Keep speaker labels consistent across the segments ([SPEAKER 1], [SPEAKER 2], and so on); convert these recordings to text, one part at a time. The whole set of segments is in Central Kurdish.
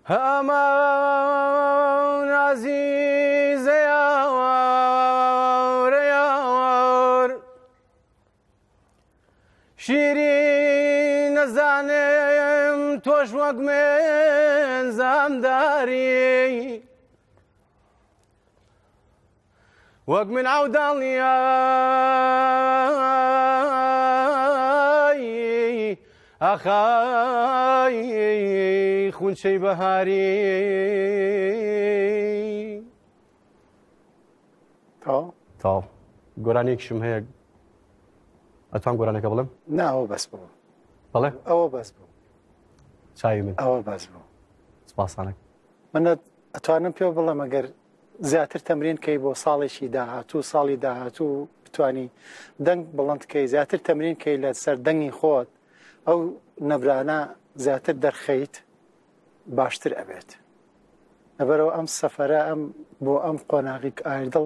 [SPEAKER 1] همان عزیز یار یار شیرین نزانم توش وەک من زامداری وەک من عوداڵیایی ئاخای خونچەی بەهاری تاو گۆرانێکشم هەیە ئەتوان گۆرانەکە بڵێم؟
[SPEAKER 2] نا ئەوە بەس بوو
[SPEAKER 1] بەڵێ؟
[SPEAKER 2] ئەوە بەس بوو
[SPEAKER 1] چاوی من
[SPEAKER 2] ئەوە بەس بوو
[SPEAKER 1] سپاسانە
[SPEAKER 2] منە ئەتوانم پێ بڵێم ئەگەر زیاتر تەمرین کەی بۆ ساڵێکی داهاتوو ساڵی داهاتوو بتانی دەنگ بڵندکەی زیاتر تەمرین کەی لە سەر دەنگی خۆت ئەو نەبرانە زیاتر دەرخەیت باشتر ئەبێت لەبەرەوە ئەم سەفەرە ئەم بۆ ئەم قۆناغی ئایدڵ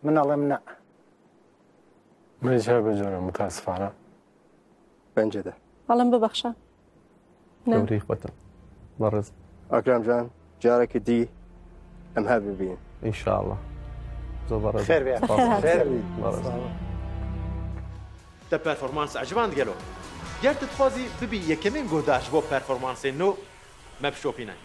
[SPEAKER 2] منەڵێم نە
[SPEAKER 3] منیش هەر بەجۆرە متاسفانە
[SPEAKER 4] پەنجەدە
[SPEAKER 5] بەڵام ببەخشە
[SPEAKER 1] گەورەی خۆتم بەڕێز
[SPEAKER 4] ئاکرام جان جارێکی دی ئەم هەر ببین
[SPEAKER 1] ئینشاءڵڵا زۆر بەڕێز
[SPEAKER 2] خێر بێ
[SPEAKER 6] te performans ecvan digelo. Ger tu dixwazî bibî yekemîn guhdaş bo performansên nû me bişopîne.